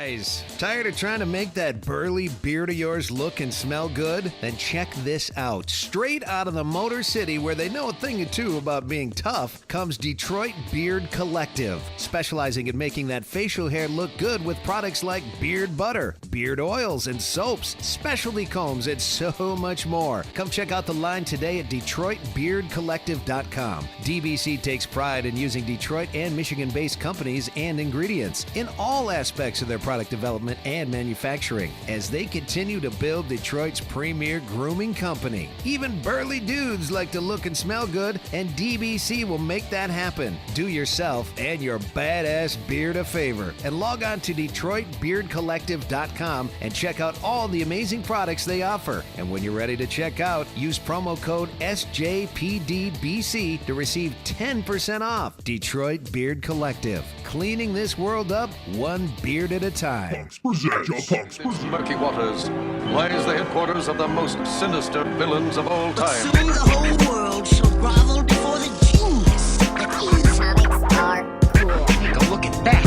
guys, tired of trying to make that burly beard of yours look and smell good? Then check this out. Straight out of the Motor City, where they know a thing or two about being tough, comes Detroit Beard Collective, specializing in making that facial hair look good with products like beard butter, beard oils and soaps, specialty combs, and so much more. Come check out the line today at DetroitBeardCollective.com. DBC takes pride in using Detroit and Michigan-based companies and ingredients in all aspects of their product development and manufacturing as they continue to build Detroit's premier grooming company. Even burly dudes like to look and smell good, and DBC will make that happen. Do yourself and your badass beard a favor and log on to DetroitBeardCollective.com and check out all the amazing products they offer. And when you're ready to check out, use promo code SJPDBC to receive 10% off. Detroit Beard Collective, cleaning this world up one beard at a time. Punks presents. Its murky waters lies the headquarters of the most sinister villains of all But time. soon the whole world shall grovel before the genius that is. Comics are cool. Take a look at that.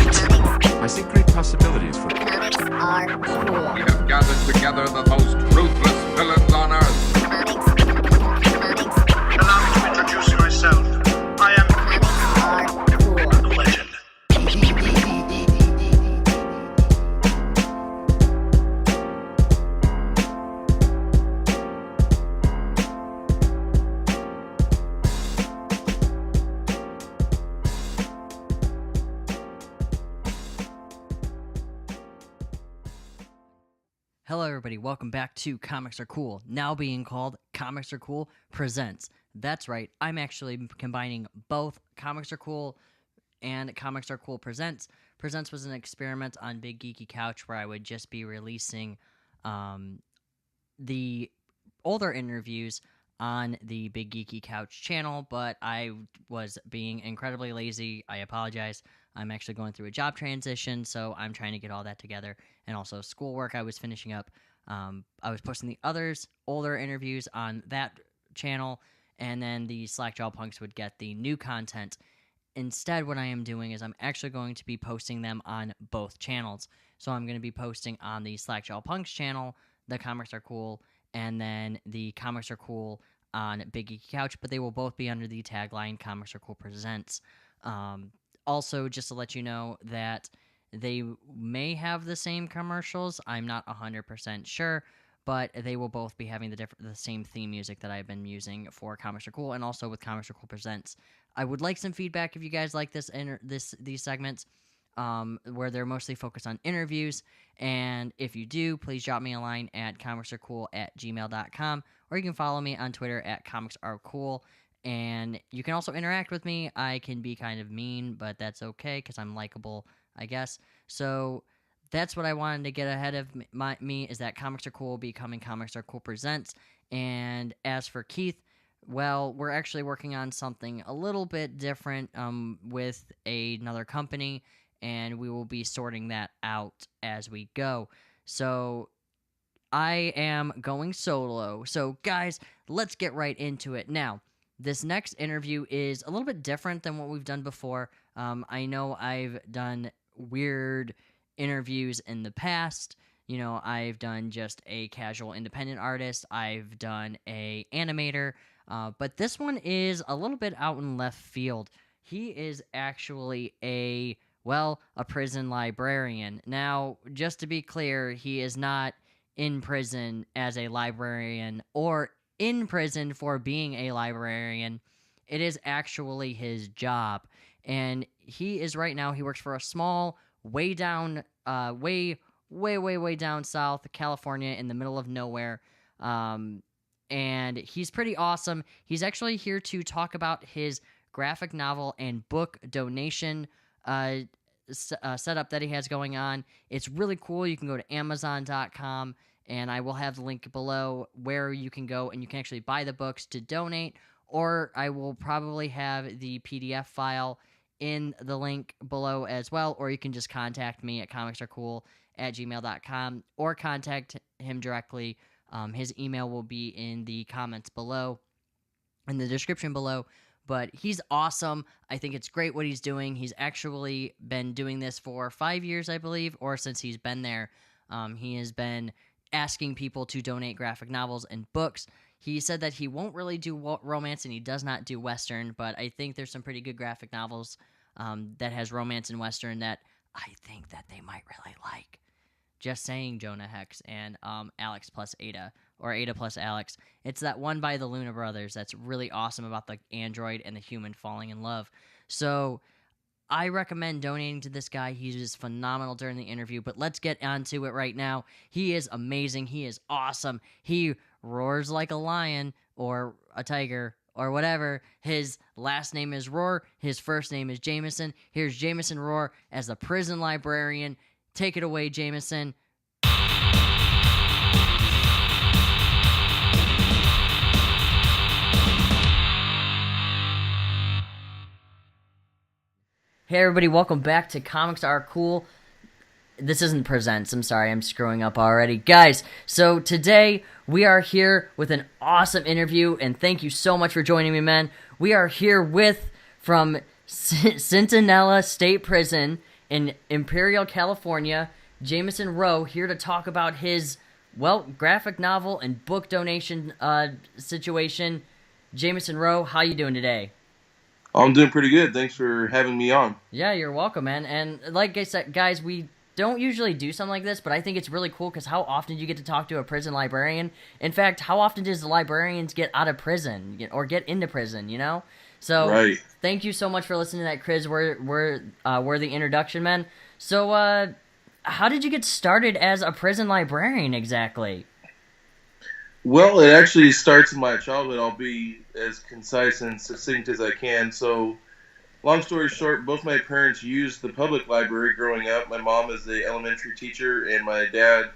I see great possibilities for Comics are cool. We have gathered together the most ruthless villains on earth. Comics. Allow me to introduce myself. I am Comics are cool. the legend. Hello everybody, welcome back to Comics Are Cool, now being called Comics Are Cool Presents. That's right, I'm actually combining both Comics Are Cool and Comics Are Cool Presents. Presents was an experiment on Big Geeky Couch where I would just be releasing the older interviews on the Big Geeky Couch channel, but I was being incredibly lazy. I apologize. I'm actually going through a job transition, so I'm trying to get all that together. And also schoolwork I was finishing up. I was posting the older interviews on that channel, and then the Slackjaw Punks would get the new content. Instead, what I am doing is I'm actually going to be posting them on both channels. So I'm going to be posting on the Slackjaw Punks channel, the Comics Are Cool, and then the Comics Are Cool on Big Geeky Couch, but they will both be under the tagline Comics Are Cool Presents. Also, just to let you know that they may have the same commercials. I'm not 100% sure, but they will both be having the same theme music that I've been using for Comics Are Cool and also with Comics Are Cool Presents. I would like some feedback if you guys like these segments, where they're mostly focused on interviews. And if you do, please drop me a line at comicsarecool@gmail.com, or you can follow me on Twitter at comicsarecool. And you can also interact with me. I can be kind of mean, but that's okay because I'm likable, I guess. So that's what I wanted to get ahead of me is that Comics Are Cool becoming Comics Are Cool Presents. And as for Keith, well, we're actually working on something a little bit different with another company, and we will be sorting that out as we go. So I am going solo. So guys, let's get right into it. Now, this next interview is a little bit different than what we've done before. I know I've done weird interviews in the past. You know, I've done just a casual independent artist. I've done a animator. But this one is a little bit out in left field. He is actually a prison librarian. Now, just to be clear, he is not in prison as a librarian or in prison for being a librarian. It is actually his job. And he works for a small, way down south California in the middle of nowhere. And he's pretty awesome. He's actually here to talk about his graphic novel and book donation setup that he has going on. It's really cool. You can go to Amazon.com, and I will have the link below where you can go and you can actually buy the books to donate, or I will probably have the PDF file in the link below as well, or you can just contact me at comicsarecool@gmail.com or contact him directly. His email will be in the comments below, in the description below. but he's awesome. I think it's great what he's doing. He's actually been doing this for 5 years, I believe, or since he's been there. He has been asking people to donate graphic novels and books. He said that he won't really do romance and he does not do Western, but I think there's some pretty good graphic novels that has romance and Western that I think that they might really like. Just saying, Jonah Hex and Alex plus Ada, or Ada plus Alex. It's that one by the Luna Brothers that's really awesome about the android and the human falling in love. So I recommend donating to this guy. He's just phenomenal during the interview, but let's get onto it right now. He is amazing. He is awesome. He roars like a lion or a tiger or whatever. His last name is Rohrer. His first name is Jameson. Here's Jameson Rohrer as the prison librarian. Take it away, Jameson. Hey everybody, welcome back to Comics Are Cool. This isn't Presents, I'm sorry, I'm screwing up already. Guys, so today we are here with an awesome interview, and thank you so much for joining me, man. We are here from Centinela State Prison in Imperial, California, Jameson Rohrer, here to talk about his, graphic novel and book donation situation. Jameson Rohrer, how you doing today? I'm doing pretty good. Thanks for having me on. Yeah, you're welcome, man. And like I said, guys, we don't usually do something like this, but I think it's really cool because how often do you get to talk to a prison librarian? In fact, how often does the librarians get out of prison or get into prison, you know? So right. Thank you so much for listening to that Chris worthy introduction, man. So how did you get started as a prison librarian exactly? Well, it actually starts in my childhood. I'll be as concise and succinct as I can. So, long story short, both my parents used the public library growing up. My mom is an elementary teacher, and my dad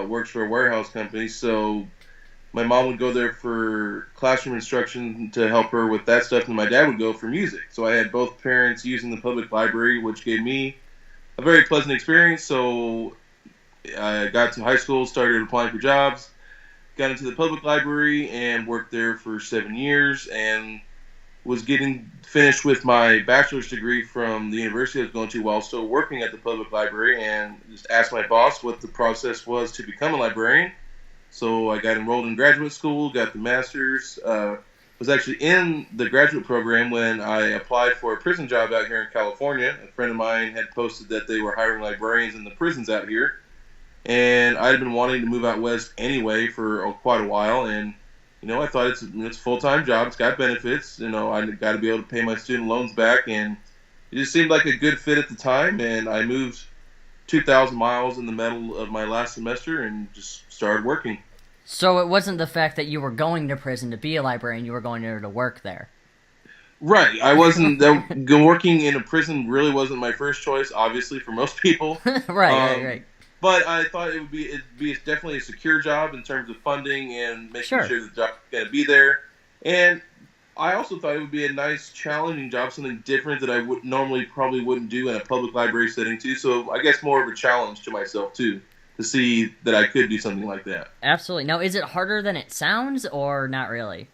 works for a warehouse company. So, my mom would go there for classroom instruction to help her with that stuff, and my dad would go for music. So, I had both parents using the public library, which gave me a very pleasant experience. So, I got to high school, started applying for jobs. Got into the public library and worked there for 7 years and was getting finished with my bachelor's degree from the university I was going to while still working at the public library, and just asked my boss what the process was to become a librarian. So I got enrolled in graduate school, got the master's, was actually in the graduate program when I applied for a prison job out here in California. A friend of mine had posted that they were hiring librarians in the prisons out here. And I had been wanting to move out west anyway for quite a while, and I thought it's a full-time job, it's got benefits, I got to be able to pay my student loans back, and it just seemed like a good fit at the time. And I moved 2,000 miles in the middle of my last semester and just started working. So it wasn't the fact that you were going to prison to be a librarian, you were going there to work there. Right, I wasn't working in a prison really wasn't my first choice, obviously, for most people. Right. But I thought it'd be definitely a secure job in terms of funding and making sure the job's going to be there. And I also thought it would be a nice, challenging job, something different that I would normally probably wouldn't do in a public library setting too. So I guess more of a challenge to myself too, to see that I could do something like that. Absolutely. Now, is it harder than it sounds or not really?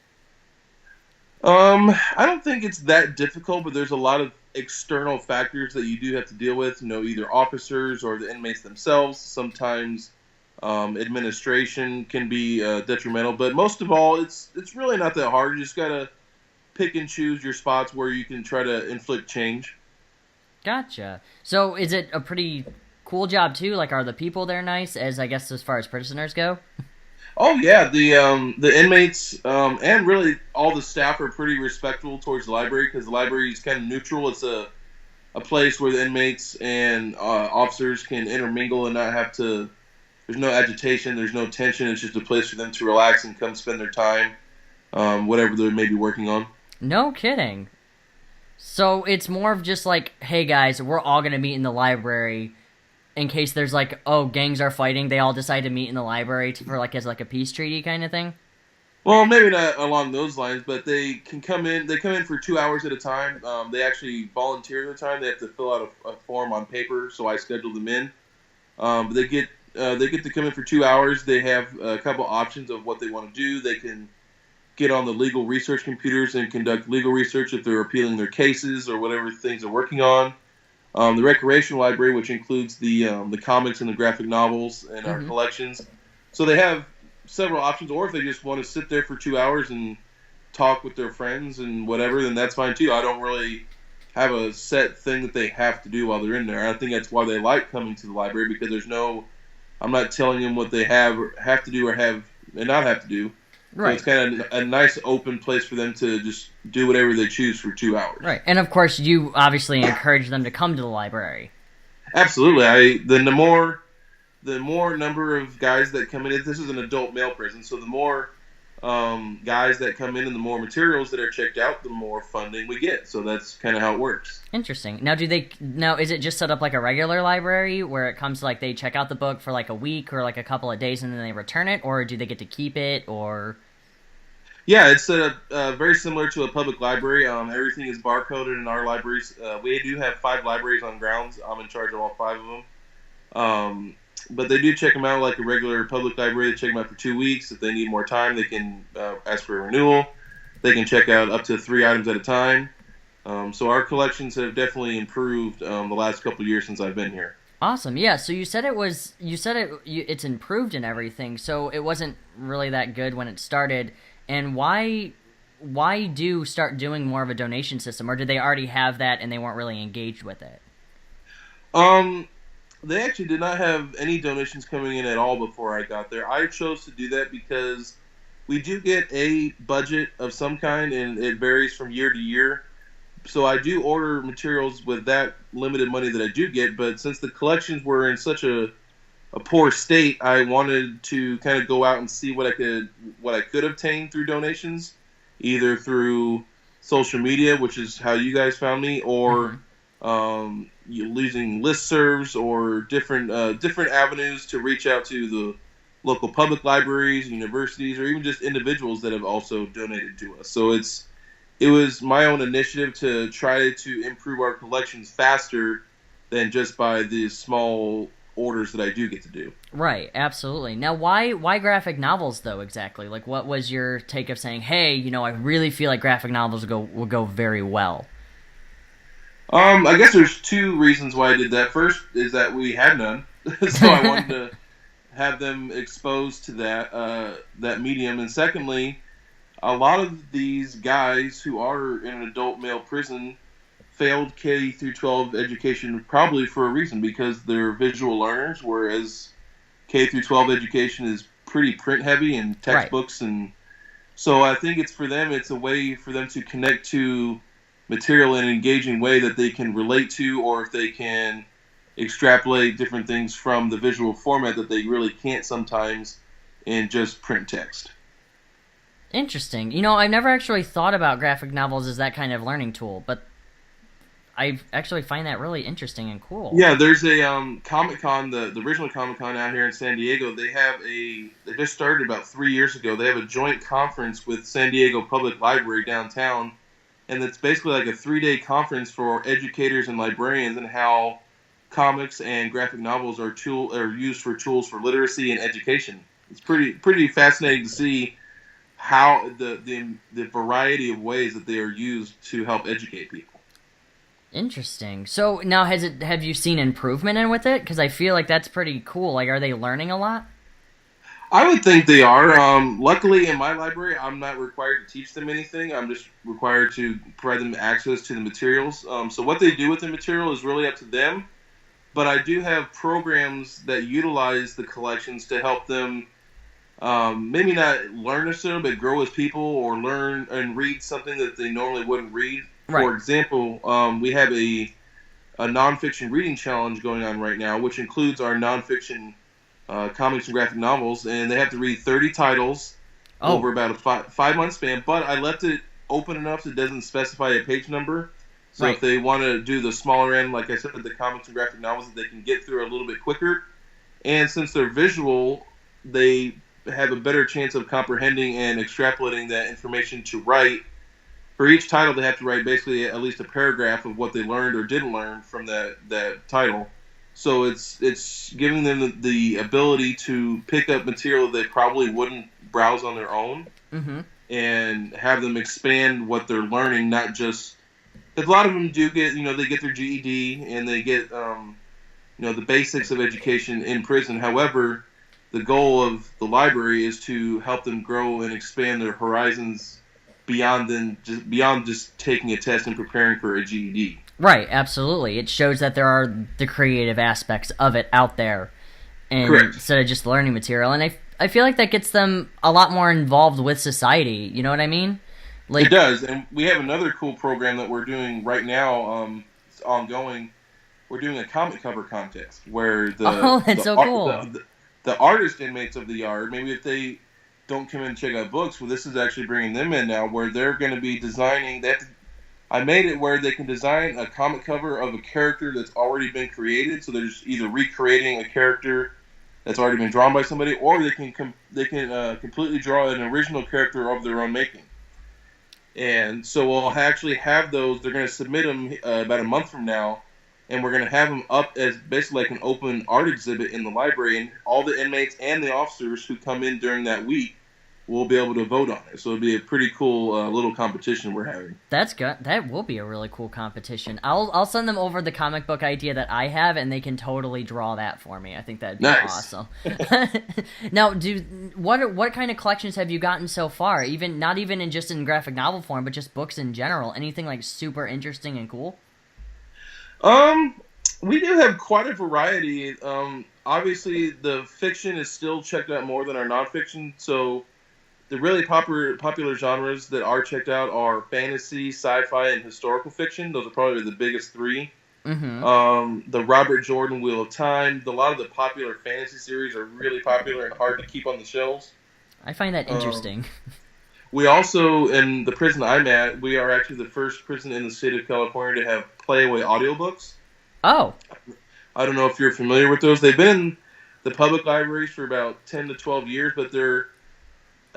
I don't think it's that difficult, but there's a lot of external factors that you do have to deal with, either officers or the inmates themselves. Sometimes administration can be detrimental, but most of all, it's really not that hard. You just gotta pick and choose your spots where you can try to inflict change. Gotcha. So is it a pretty cool job too? Like, are the people there nice, as far as prisoners go? Oh yeah, the inmates and really all the staff are pretty respectful towards the library, because the library is kind of neutral. It's a place where the inmates and officers can intermingle and not have to. There's no agitation, there's no tension. It's just a place for them to relax and come spend their time, whatever they may be working on. No kidding. So it's more of just like, hey guys, we're all gonna meet in the library. In case there's gangs are fighting, they all decide to meet in the library as a peace treaty kind of thing? Well, maybe not along those lines, but they can come in. They come in for 2 hours at a time. They actually volunteer their time. They have to fill out a form on paper, so I schedule them in. But they get to come in for 2 hours. They have a couple options of what they want to do. They can get on the legal research computers and conduct legal research if they're appealing their cases or whatever things they're working on. The recreational library, which includes the comics and the graphic novels and our collections. So they have several options, or if they just want to sit there for 2 hours and talk with their friends and whatever, then that's fine too. I don't really have a set thing that they have to do while they're in there. I think that's why they like coming to the library, because I'm not telling them what they have to do or have and not have to do. Right. So it's kind of a nice open place for them to just do whatever they choose for 2 hours. Right. And of course, you obviously encourage them to come to the library. Absolutely. The more number of guys that come in, this is an adult male prison, so the more guys that come in and the more materials that are checked out, the more funding we get. So that's kind of how it works. Interesting. Now, is it just set up like a regular library where it comes to, like, they check out the book for like a week or like a couple of days and then they return it, or do they get to keep it, or? Yeah, it's very similar to a public library. Everything is barcoded in our libraries. We do have 5 libraries on grounds. I'm in charge of all 5 of them. But they do check them out like a regular public library. They check them out for 2 weeks. If they need more time, they can ask for a renewal. They can check out up to 3 items at a time. So our collections have definitely improved the last couple of years since I've been here. Awesome. Yeah. So it's improved and everything. So it wasn't really that good when it started. And why do start doing more of a donation system, or did they already have that and they weren't really engaged with it? They actually did not have any donations coming in at all before I got there. I chose to do that because we do get a budget of some kind, and it varies from year to year. So I do order materials with that limited money that I do get, but since the collections were in such a poor state, I wanted to kind of go out and see what I could obtain through donations, either through social media, which is how you guys found me, or using listservs or different avenues to reach out to the local public libraries, universities, or even just individuals that have also donated to us. So it was my own initiative to try to improve our collections faster than just by the small orders that I do get to do. Right, absolutely. Now, why graphic novels, though, exactly? Like, what was your take of saying, hey, I really feel like graphic novels will go very well? I guess there's 2 reasons why I did that. First is that we had none, so I wanted to have them exposed to that medium. And secondly, a lot of these guys who are in an adult male prison failed K through 12 education probably for a reason, because they're visual learners, whereas K through 12 education is pretty print heavy and textbooks. Right. And so I think it's a way for them to connect to material in an engaging way that they can relate to, or if they can extrapolate different things from the visual format that they really can't sometimes in just print text. Interesting. I've never actually thought about graphic novels as that kind of learning tool, but I actually find that really interesting and cool. Yeah, there's a Comic-Con, the original Comic-Con out here in San Diego. They just started about 3 years ago. They have a joint conference with San Diego Public Library downtown, and it's basically like a 3-day conference for educators and librarians, and how comics and graphic novels are used for tools for literacy and education. It's pretty fascinating to see how the variety of ways that they are used to help educate people. Interesting. So now, have you seen improvement with it? Because I feel like that's pretty cool. Like, are they learning a lot? I would think they are. Luckily, in my library, I'm not required to teach them anything. I'm just required to provide them access to the materials. So what they do with the material is really up to them. But I do have programs that utilize the collections to help them maybe not learn necessarily, but grow as people, or learn and read something that they normally wouldn't read. Right. For example, we have a nonfiction reading challenge going on right now, which includes our nonfiction comics and graphic novels, and they have to read 30 titles over about a 5-month span. But I left it open enough that it doesn't specify a page number. So if they want to do the smaller end, like I said, the comics and graphic novels, that they can get through a little bit quicker. And since they're visual, they have a better chance of comprehending and extrapolating that information to write. For each title, they have to write basically at least a paragraph of what they learned or didn't learn from that title. So it's giving them the ability to pick up material they probably wouldn't browse on their own. Mm-hmm. and have them expand what they're learning, not just because a lot of them do get, they get their GED and they get, the basics of education in prison. However, the goal of the library is to help them grow and expand their horizons beyond just taking a test and preparing for a GED. Right, absolutely. It shows that there are the creative aspects of it out there, and Correct. instead of just learning material. And I feel like that gets them a lot more involved with society. You know what I mean? Like, it does, and we have another cool program that we're doing right now. It's ongoing. We're doing a comic cover contest where that's so cool. The artist inmates of the yard, maybe if they don't come in and check out books, well, this is actually bringing them in now, where they're going to be designing. I made it where they can design a comic cover of a character that's already been created. So they're just either recreating a character that's already been drawn by somebody, or they can completely draw an original character of their own making. And so we'll actually have those. They're going to submit them about a month from now, and we're going to have them up as basically like an open art exhibit in the library, and all the inmates and the officers who come in during that week will be able to vote on it. So it'll be a pretty cool little competition we're having. That's good. That will be a really cool competition. I'll send them over the comic book idea that I have, and they can totally draw that for me. I think that'd be awesome. Now, what kind of collections have you gotten so far? Not even in graphic novel form, but just books in general. Anything like super interesting and cool? We do have quite a variety. Obviously, the fiction is still checked out more than our nonfiction, so the really popular genres that are checked out are fantasy, sci-fi, and historical fiction. Those are probably the biggest three. Mm-hmm. The Robert Jordan Wheel of Time. A lot of the popular fantasy series are really popular and hard to keep on the shelves. I find that interesting. We also, in the prison I'm at, we are actually the first prison in the state of California to have Playaway audiobooks. Oh. I don't know if you're familiar with those. They've been in the public libraries for about 10 to 12 years, but they're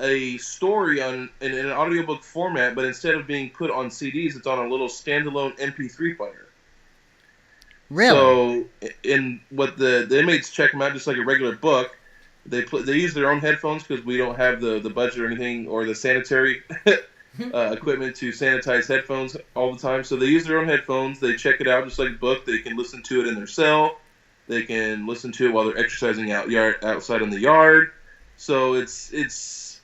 a story in an audiobook format, but instead of being put on CDs, it's on a little standalone MP3 player. Really? So, the inmates check them out just like a regular book. They use their own headphones because we don't have the budget or anything or the sanitary equipment to sanitize headphones all the time. So they use their own headphones. They check it out just like a book. They can listen to it in their cell. They can listen to it while they're exercising outside in the yard. So it's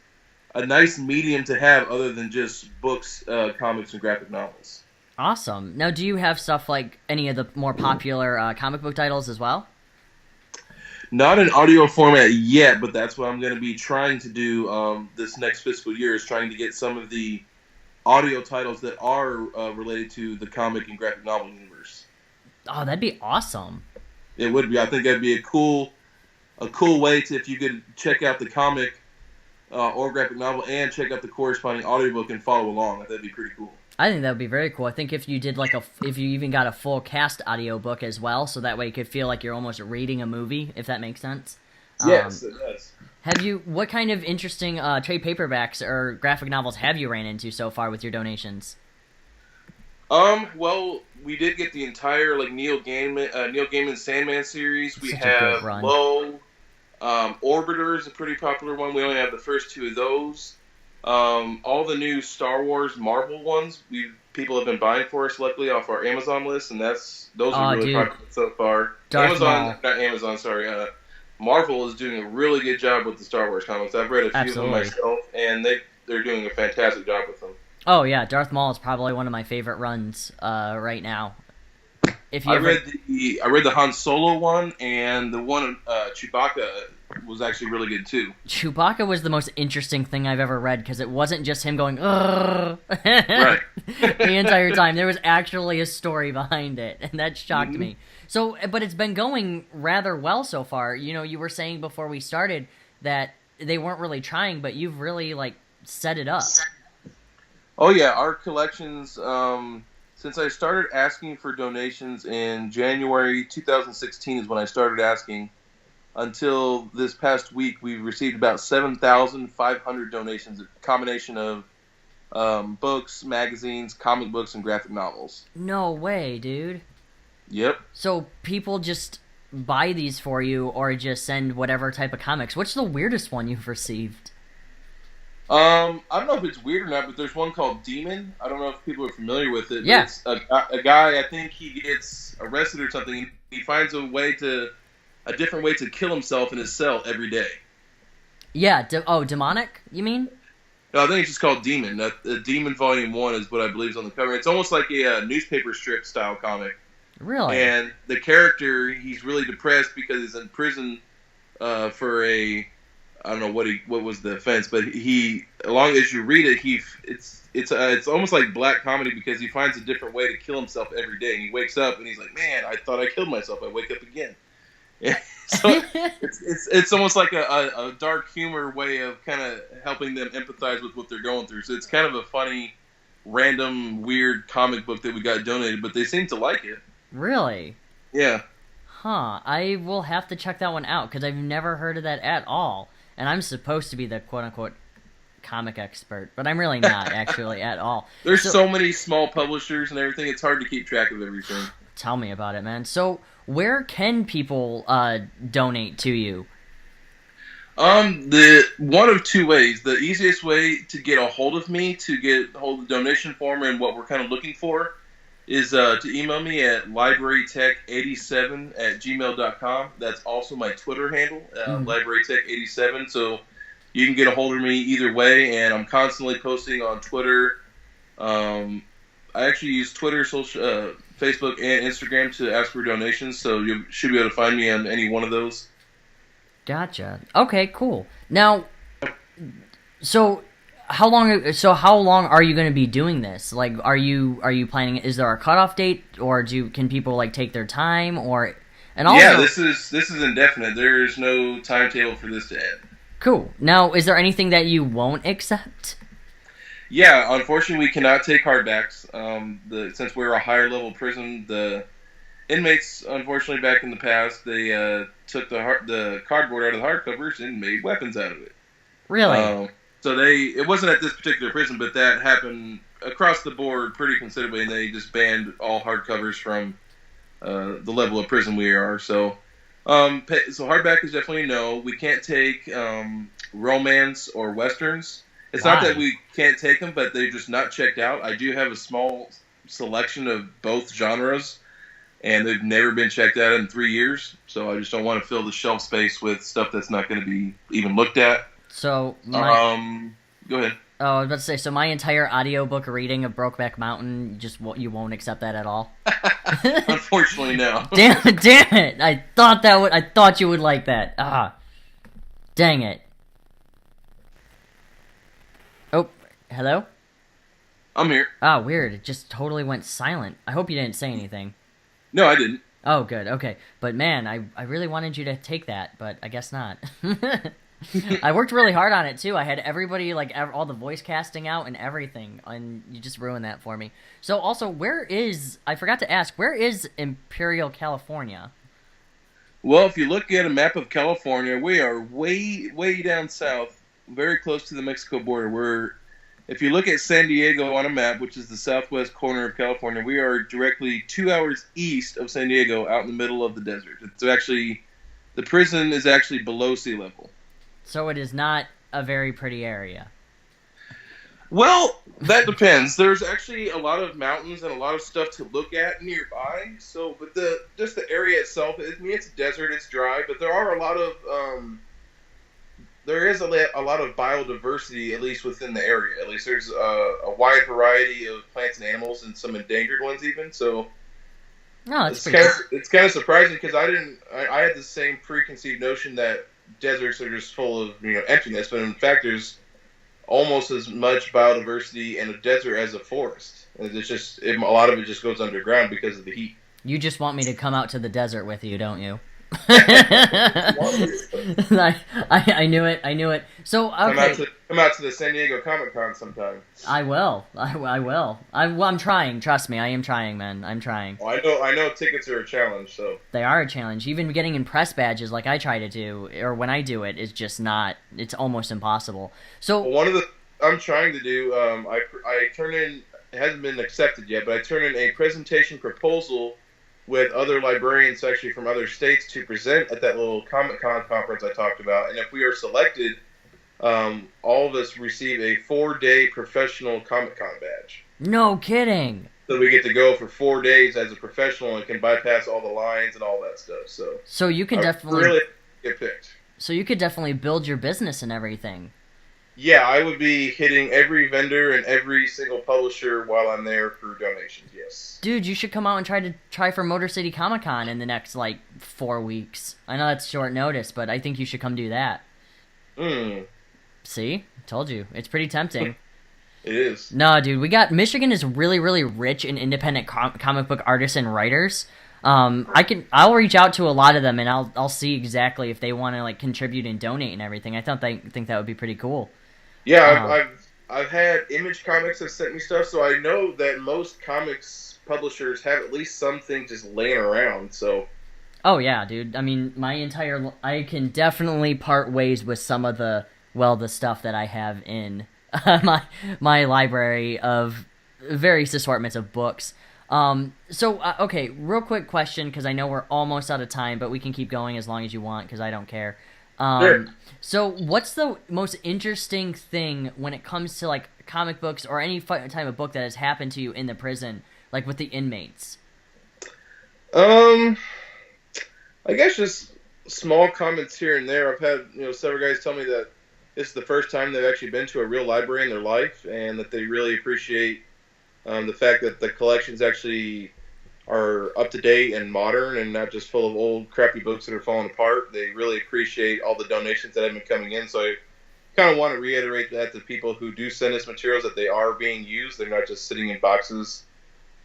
a nice medium to have other than just books, comics, and graphic novels. Awesome. Now, do you have stuff like any of the more popular comic book titles as well? Not in audio format yet, but that's what I'm going to be trying to do this next fiscal year, is trying to get some of the audio titles that are related to the comic and graphic novel universe. Oh, that'd be awesome. It would be. I think that'd be a cool way to, if you could check out the comic or graphic novel and check out the corresponding audiobook and follow along. That'd be pretty cool. I think that would be very cool. I think if you did if you even got a full cast audiobook as well, so that way you could feel like you're almost reading a movie, if that makes sense. Yes, it does. What kind of interesting trade paperbacks or graphic novels have you ran into so far with your donations? Well, we did get the entire Neil Gaiman Sandman series. We have Low, Orbiter is a pretty popular one. We only have the first two of those. All the new Star Wars Marvel ones people have been buying for us, luckily, off our Amazon list, and those are really popular so far. Marvel is doing a really good job with the Star Wars comics. I've read a few of them myself, and they're doing a fantastic job with them. Oh yeah, Darth Maul is probably one of my favorite runs right now. I read the Han Solo one, and the one Chewbacca was actually really good too. Chewbacca was the most interesting thing I've ever read, because it wasn't just him going right the entire time. There was actually a story behind it, and that shocked me. So, but it's been going rather well so far. You were saying before we started that they weren't really trying, but you've really set it up. Oh yeah, our collections. Since I started asking for donations in January 2016 is when I started asking. Until this past week, we've received about 7,500 donations, a combination of books, magazines, comic books, and graphic novels. No way, dude. Yep. So people just buy these for you, or just send whatever type of comics. What's the weirdest one you've received? I don't know if it's weird or not, but there's one called Demon. I don't know if people are familiar with it. Yeah. It's a guy. I think he gets arrested or something. He finds a different way to kill himself in his cell every day. Yeah. Demonic? You mean? No, I think it's just called Demon. Demon Volume 1 is what I believe is on the cover. It's almost like a newspaper strip style comic. Really? And the character, he's really depressed because he's in prison for I don't know what was the offense, but along as you read it, it's almost like black comedy because he finds a different way to kill himself every day. And he wakes up and he's like, man, I thought I killed myself. I wake up again. So it's almost like a dark humor way of kind of helping them empathize with what they're going through. So it's kind of a funny, random, weird comic book that we got donated, but they seem to like it. Really? Yeah. Huh. I will have to check that one out because I've never heard of that at all. And I'm supposed to be the quote-unquote comic expert, but I'm really not actually at all. There's so many small publishers and everything, it's hard to keep track of everything. Tell me about it, man. So, where can people donate to you? The one of two ways. The easiest way to get a hold of me, to get a hold of the donation form and what we're kind of looking for, is to email me at librarytech87@gmail.com. That's also my Twitter handle, librarytech87. So you can get a hold of me either way, and I'm constantly posting on Twitter. I actually use Twitter, Facebook, and Instagram to ask for donations, so you should be able to find me on any one of those. Gotcha. Okay, cool. Now, so how long are you going to be doing this? Like, are you planning? Is there a cutoff date, or can people like take their time, or and also? Yeah, this is indefinite. There is no timetable for this to end. Cool. Now, is there anything that you won't accept? Yeah, unfortunately, we cannot take hardbacks. Since we're a higher level prison, the inmates, unfortunately, back in the past, they took the cardboard out of the hardcovers and made weapons out of it. Really? So it wasn't at this particular prison, but that happened across the board pretty considerably, and they just banned all hardcovers from the level of prison we are. So hardback is definitely no. We can't take romance or westerns. It's Why? not that we can't take them, but they're just not checked out. I do have a small selection of both genres, and they've never been checked out in 3 years. So I just don't want to fill the shelf space with stuff that's not going to be even looked at. So, go ahead. Oh, I was about to say, so my entire audiobook reading of Brokeback Mountain, you won't accept that at all? Unfortunately, no. Damn it! I thought you would like that. Dang it. Oh, hello? I'm here. Ah, weird. It just totally went silent. I hope you didn't say anything. No, I didn't. Oh, good. Okay. But man, I really wanted you to take that, but I guess not. I worked really hard on it, too. I had everybody, all the voice casting out and everything, and you just ruined that for me. So, also, I forgot to ask, where is Imperial, California? Well, if you look at a map of California, we are way, way down south, very close to the Mexico border. If you look at San Diego on a map, which is the southwest corner of California, we are directly 2 hours east of San Diego, out in the middle of the desert. The prison is actually below sea level. So it is not a very pretty area. Well, that depends. There's actually a lot of mountains and a lot of stuff to look at nearby. But just the area itself, it's desert, it's dry, but there are a lot of there is a lot of biodiversity, at least within the area. At least there's a wide variety of plants and animals, and some endangered ones even. So it's kind of surprising because I had the same preconceived notion that deserts are just full of emptiness, but in fact there's almost as much biodiversity in a desert as a forest. And it's just a lot of it just goes underground because of the heat. You just want me to come out to the desert with you, don't you? I knew it. So okay. Come out to the San Diego Comic-Con sometime. I will. I'm trying. Trust me, I am trying, man. I'm trying. Oh, I know tickets are a challenge, so. They are a challenge. Even getting in press badges like I try to do, or when I do it, is just not. It's almost impossible. So I'm trying to do. I turn in. It hasn't been accepted yet, but I turn in a presentation proposal with other librarians actually from other states to present at that little Comic-Con conference I talked about. And if we are selected, all of us receive a 4-day professional Comic-Con badge. No kidding. So we get to go for 4 days as a professional and can bypass all the lines and all that stuff. So you can definitely really get picked. So you could definitely build your business and everything. Yeah, I would be hitting every vendor and every single publisher while I'm there for donations, yes. Dude, you should come out and try for Motor City Comic Con in the next, 4 weeks. I know that's short notice, but I think you should come do that. See? Told you. It's pretty tempting. It is. No, dude, Michigan is really, really rich in independent comic book artists and writers. I'll reach out to a lot of them and I'll see exactly if they want to contribute and donate and everything. I think that would be pretty cool. Yeah, I've had Image Comics have sent me stuff, so I know that most comics publishers have at least something just laying around. So. Oh yeah, dude. I mean, I can definitely part ways with some of the stuff that I have in my library of various assortments of books. Okay, real quick question, because I know we're almost out of time, but we can keep going as long as you want, because I don't care. Sure. So what's the most interesting thing when it comes to comic books or any type of book that has happened to you in the prison, with the inmates? I guess just small comments here and there. I've had several guys tell me that this is the first time they've actually been to a real library in their life, and that they really appreciate the fact that the collections actually are up to date and modern and not just full of old crappy books that are falling apart. They really appreciate all the donations that have been coming in. So I kind of want to reiterate that to people who do send us materials, that they are being used. They're not just sitting in boxes.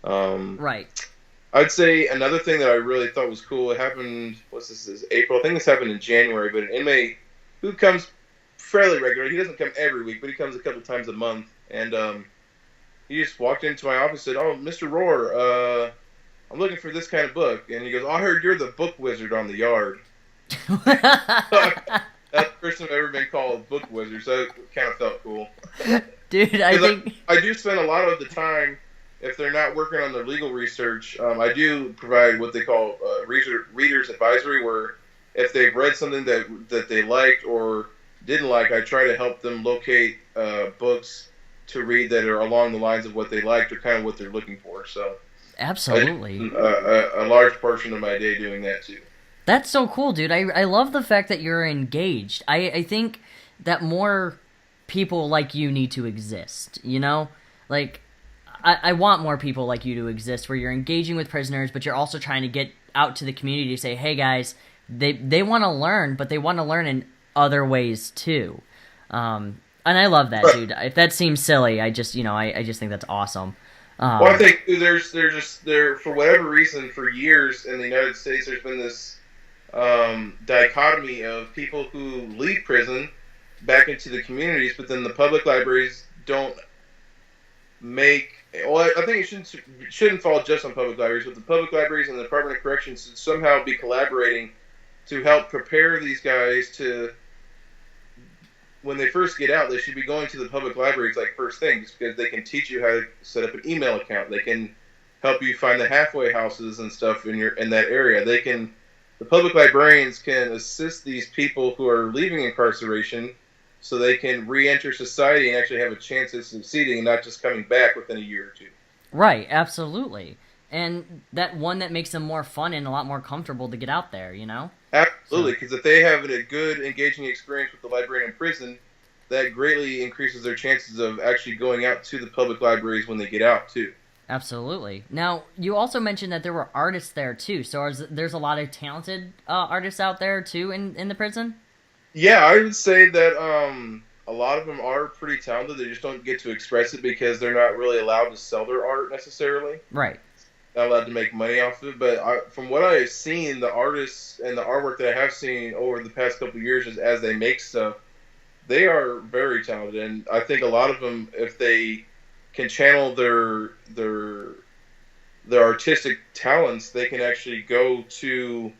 Right. I'd say another thing that I really thought was cool, it happened, this is April, I think this happened in January, but an inmate who comes fairly regularly, he doesn't come every week, but he comes a couple times a month, and he just walked into my office and said, "Oh, Mr. Rohrer, I'm looking for this kind of book." And he goes, "Oh, I heard you're the book wizard on the yard." That's the first time I've ever been called book wizard, so it kind of felt cool. Dude, I do spend a lot of the time, if they're not working on their legal research, I do provide what they call reader's advisory, where if they've read something that they liked or didn't like, I try to help them locate books to read that are along the lines of what they liked or kind of what they're looking for. So absolutely, a large portion of my day doing that too. That's so cool, dude. I love the fact that you're engaged. I think that more people like you need to exist, I want more people like you to exist, where you're engaging with prisoners, but you're also trying to get out to the community to say, hey guys, they want to learn, but they want to learn in other ways too. And I love that, dude. If that seems silly, I just think that's awesome. Well, I think there's for whatever reason, for years in the United States, there's been this dichotomy of people who leave prison back into the communities, but then the public libraries don't make. Well, I think it shouldn't fall just on public libraries, but the public libraries and the Department of Corrections should somehow be collaborating to help prepare these guys to. When they first get out, they should be going to the public libraries first thing, just because they can teach you how to set up an email account. They can help you find the halfway houses and stuff in that area. The public librarians can assist these people who are leaving incarceration, so they can re-enter society and actually have a chance of succeeding and not just coming back within a year or two. Right, absolutely. And that makes them more fun and a lot more comfortable to get out there, Absolutely, because if they have a good, engaging experience with the librarian in prison, that greatly increases their chances of actually going out to the public libraries when they get out, too. Absolutely. Now, you also mentioned that there were artists there, too. So there's a lot of talented artists out there, too, in the prison? Yeah, I would say that a lot of them are pretty talented. They just don't get to express it because they're not really allowed to sell their art necessarily. Right. Not allowed to make money off of it, but from what I've seen, the artists and the artwork that I have seen over the past couple of years, as they make stuff, they are very talented, and I think a lot of them, if they can channel their artistic talents, they can actually go to,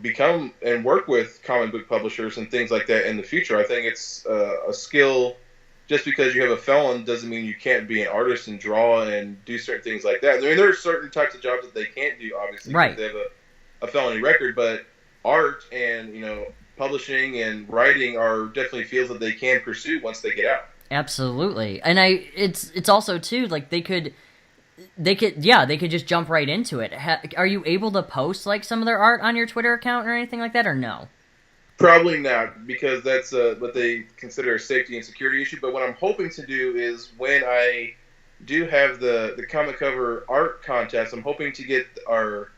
become and work with comic book publishers and things like that in the future. I think it's a skill. Just because you have a felon doesn't mean you can't be an artist and draw and do certain things like that. I mean, there are certain types of jobs that they can't do, obviously, right, because they have a felony record, but art and publishing and writing are definitely fields that they can pursue once they get out. Absolutely. And it's also too like they could just jump right into it. Are you able to post like some of their art on your Twitter account or anything like that, or no? Probably not, because that's what they consider a safety and security issue. But what I'm hoping to do is when I do have the comic cover art contest, I'm hoping to get our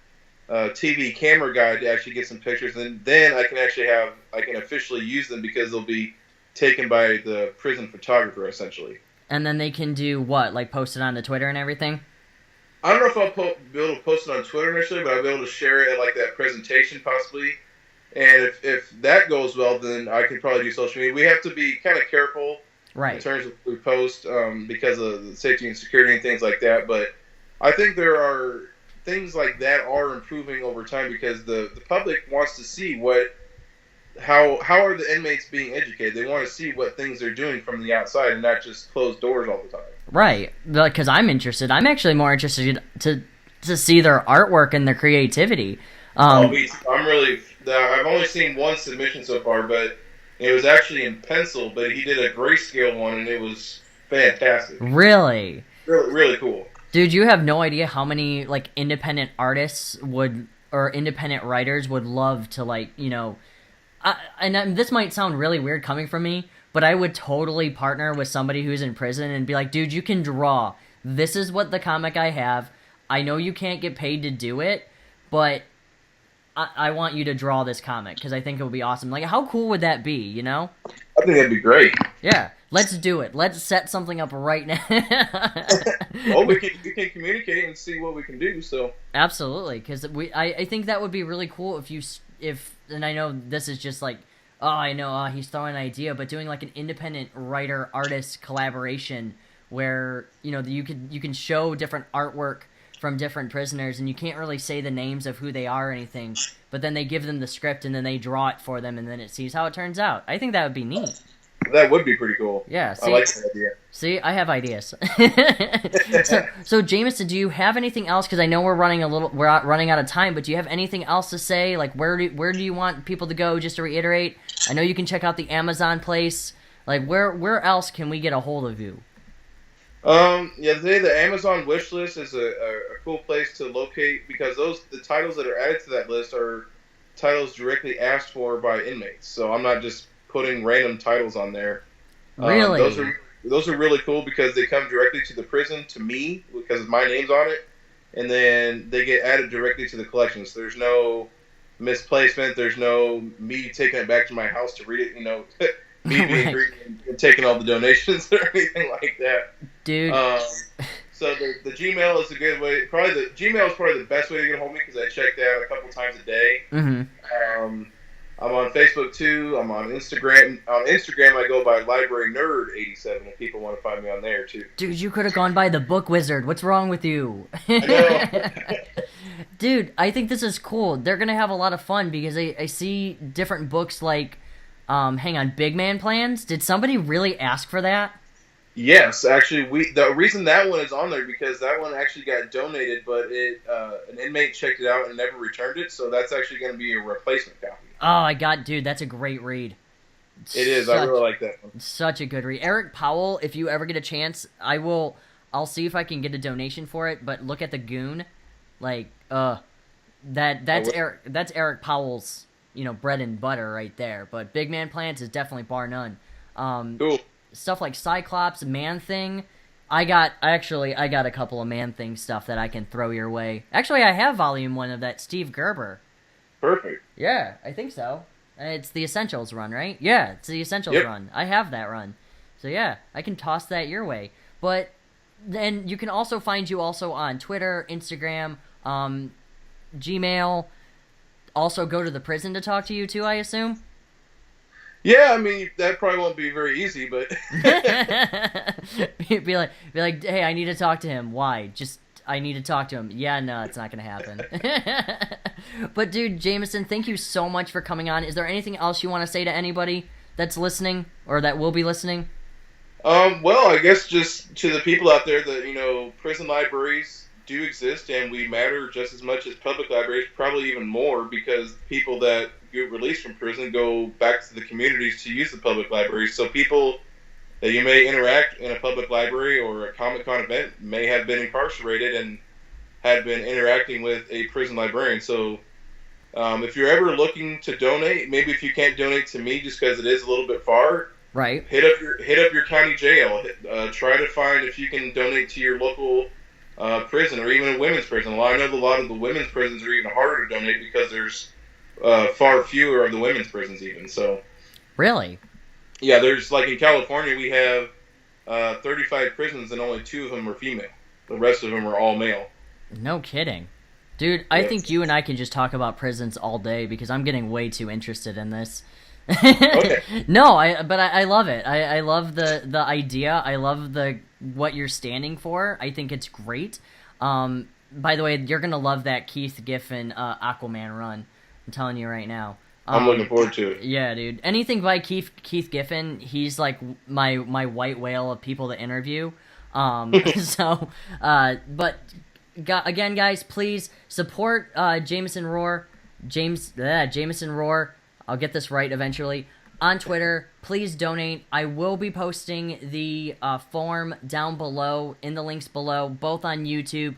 TV camera guy to actually get some pictures, and then I can officially use them because they'll be taken by the prison photographer, essentially. And then they can do what? Like post it on the Twitter and everything? I don't know if I'll be able to post it on Twitter initially, but I'll be able to share it at like that presentation possibly. And if that goes well, then I could probably do social media. We have to be kind of careful in terms of what we post because of the safety and security and things like that. But I think there are things like that are improving over time because the public wants to see how are the inmates being educated. They want to see what things they're doing from the outside and not just closed doors all the time. Right, because I'm interested. I'm actually more interested to see their artwork and their creativity. I'm really. I've only seen one submission so far, but it was actually in pencil. But he did a grayscale one, and it was fantastic. Really, really cool. Dude, you have no idea how many like independent artists or independent writers would love to and this might sound really weird coming from me, but I would totally partner with somebody who's in prison and be like, dude, you can draw. This is what the comic I have. I know you can't get paid to do it, but I want you to draw this comic because I think it would be awesome. Like, how cool would that be, I think that'd be great. Yeah, let's do it. Let's set something up right now. Well, we can communicate and see what we can do, so. Absolutely, because I think that would be really cool if and I know this is just like, he's throwing an idea, but doing like an independent writer-artist collaboration where, you can show different artwork from different prisoners, and you can't really say the names of who they are or anything, but then they give them the script, and then they draw it for them, and then it sees how it turns out. I think that would be neat. That would be pretty cool. Yeah, I like that idea. See, I have ideas. so Jameson, do you have anything else? Because I know we're running out of time, but do you have anything else to say? Like, where do you want people to go? Just to reiterate, I know you can check out the Amazon place. Like, where else can we get a hold of you? Today the Amazon wish list is a cool place to locate because the titles that are added to that list are titles directly asked for by inmates. So I'm not just putting random titles on there. Really? Those are really cool because they come directly to the prison, to me, because my name's on it, and then they get added directly to the collection. So there's no misplacement. There's no me taking it back to my house to read it, me being greedy and taking all the donations or anything like that. Dude. So the Gmail is a good way. The Gmail is probably the best way to get a hold of me because I check that a couple times a day. Mm-hmm. I'm on Facebook too. I'm on Instagram. On Instagram, I go by Library Nerd 87 if people want to find me on there too. Dude, you could have gone by the Book Wizard. What's wrong with you? I know. Dude, I think this is cool. They're gonna have a lot of fun because I see different books like, Big Man Plans. Did somebody really ask for that? Yes, actually, the reason that one is on there because that one actually got donated, but an inmate checked it out and never returned it, so that's actually going to be a replacement copy. Oh, dude, that's a great read. It is. I really like that one. Such a good read. Eric Powell, if you ever get a chance, I'll see if I can get a donation for it, but look at the Goon. Like, that's Eric Powell's, bread and butter right there, but Big Man Plans is definitely bar none. Cool. Stuff like Cyclops, Man-Thing. I got a couple of Man-Thing stuff that I can throw your way. Actually, I have volume 1 of that Steve Gerber. Perfect. Yeah, I think so. It's the Essentials run, right? Yeah, it's the Essentials run. I have that run. So yeah, I can toss that your way. But then you can also find you also on Twitter, Instagram, Gmail. Also go to the prison to talk to you too, I assume? Yeah, I mean, that probably won't be very easy, but... be like, hey, I need to talk to him. Why? I need to talk to him. Yeah, no, it's not going to happen. But, dude, Jameson, thank you so much for coming on. Is there anything else you want to say to anybody that's listening, or that will be listening? Well, I guess just to the people out there that, prison libraries, do exist, and we matter just as much as public libraries, probably even more, because people that get released from prison go back to the communities to use the public libraries. So people that you may interact in a public library or a Comic-Con event may have been incarcerated and had been interacting with a prison librarian. So if you're ever looking to donate, maybe if you can't donate to me just because it is a little bit far, Right. hit up your county jail. Try to find if you can donate to your local prison or even a women's prison. Well, I know a lot of the women's prisons are even harder to donate because there's far fewer of the women's prisons even. So Really? yeah, there's like in California we have 35 prisons and only 2 of them are female. The rest of them are all male. No kidding. Dude, I Yes. think you and I can just talk about prisons all day because I'm getting way too interested in this. Okay. No, I love it. I love the idea. I love what you're standing for. I think it's great. By the way, you're gonna love that Keith Giffen Aquaman run. I'm telling you right now. I'm looking forward to it. Yeah, dude. Anything by Keith Giffen, he's like my white whale of people to interview. So, but again, guys, please support Jameson Rohrer. Jameson Rohrer. I'll get this right eventually. On Twitter, please donate. I will be posting the form down below in the links below, both on YouTube,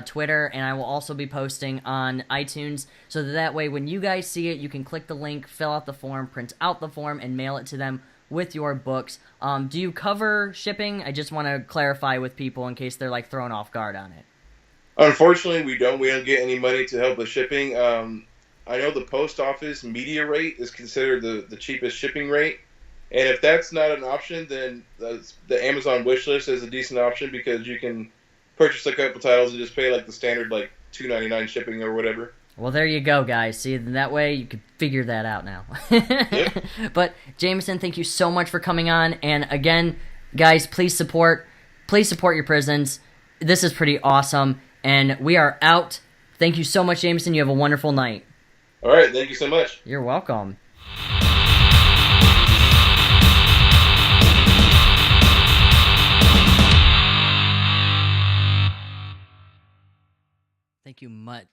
Twitter, and I will also be posting on iTunes, so that way when you guys see it, you can click the link, fill out the form, print out the form, and mail it to them with your books. Do you cover shipping? I just want to clarify with people in case they're like thrown off guard on it. Unfortunately, we don't. We don't get any money to help with shipping. I know the post office media rate is considered the cheapest shipping rate. And if that's not an option, then the Amazon wish list is a decent option because you can purchase a couple titles and just pay like the standard like $2.99 shipping or whatever. Well, there you go, guys. See, that way you can figure that out now. Yep. But, Jameson, thank you so much for coming on. And again, guys, please support your prisons. This is pretty awesome. And we are out. Thank you so much, Jameson. You have a wonderful night. All right. Thank you so much. You're welcome. Thank you much.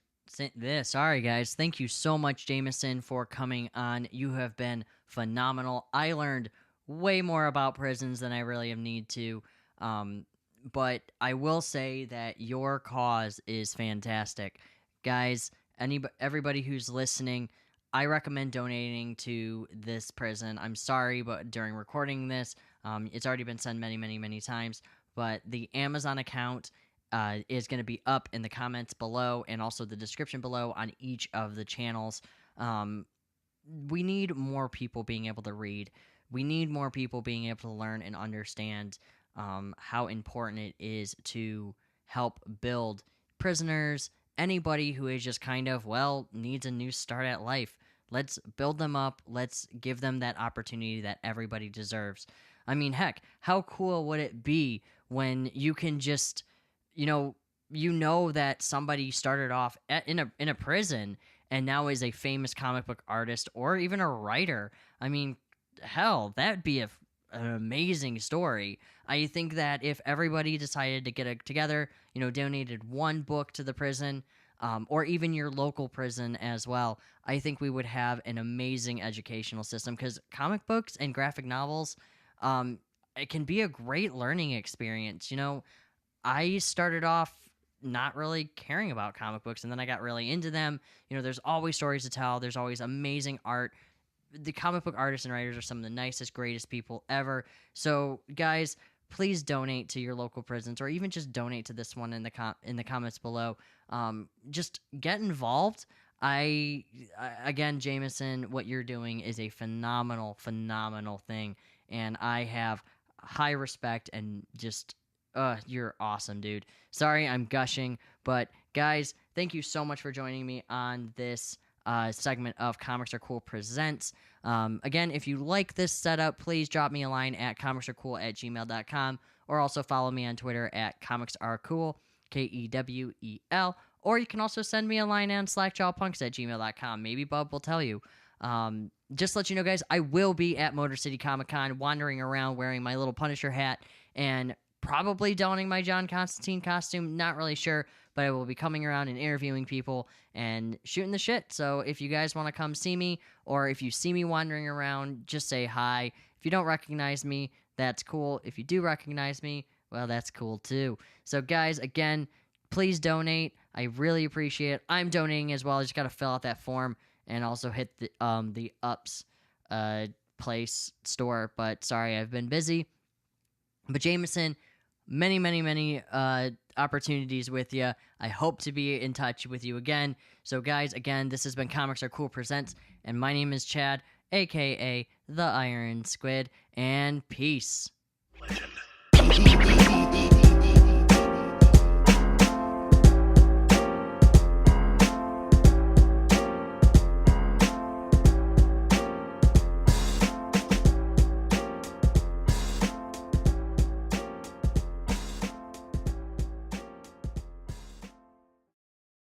Sorry, guys. Thank you so much, Jameson, for coming on. You have been phenomenal. I learned way more about prisons than I really need to. But I will say that your cause is fantastic. Guys, everybody who's listening, I recommend donating to this prison. I'm sorry, but during recording this, it's already been said many, many, many times, but the Amazon account is going to be up in the comments below and also the description below on each of the channels. We need more people being able to read. We need more people being able to learn and understand how important it is to help build prisoners, anybody who is just kind of, needs a new start at life. Let's build them up. Let's give them that opportunity that everybody deserves. I mean, heck, how cool would it be when you can just, you know that somebody started off in a prison and now is a famous comic book artist or even a writer. I mean, hell, that'd be an amazing story. I think that if everybody decided to get together, donated one book to the prison, or even your local prison as well, I think we would have an amazing educational system, because comic books and graphic novels, it can be a great learning experience. I started off not really caring about comic books, and then I got really into them. There's always stories to tell. There's always amazing art. The comic book artists and writers are some of the nicest, greatest people ever. So, guys, please donate to your local prisons, or even just donate to this one in the comments below. Just get involved. Again, Jameson, what you're doing is a phenomenal, phenomenal thing, and I have high respect and just, you're awesome, dude. Sorry, I'm gushing, but guys, thank you so much for joining me on this segment of Comics Are Cool Presents. Again, if you like this setup, please drop me a line at comicsarecool@gmail.com, or also follow me on Twitter at comicsarecool, Kewel, or you can also send me a line on slackjawpunks@gmail.com. Maybe Bub will tell you. Just to let you know, guys, I will be at Motor City Comic Con, wandering around wearing my little Punisher hat and probably donning my John Constantine costume. Not really sure, but I will be coming around and interviewing people and shooting the shit. So if you guys want to come see me, or if you see me wandering around, just say hi. If you don't recognize me, that's cool. If you do recognize me, well, that's cool too. So guys, again, please donate. I really appreciate it. I'm donating as well. I just got to fill out that form and also hit the Ups place store. But sorry, I've been busy. But Jameson, many opportunities with you. I hope to be in touch with you again. So guys, again, this has been Comics Are Cool Presents, and my name is Chad, aka the Iron Squid, and peace. Legend.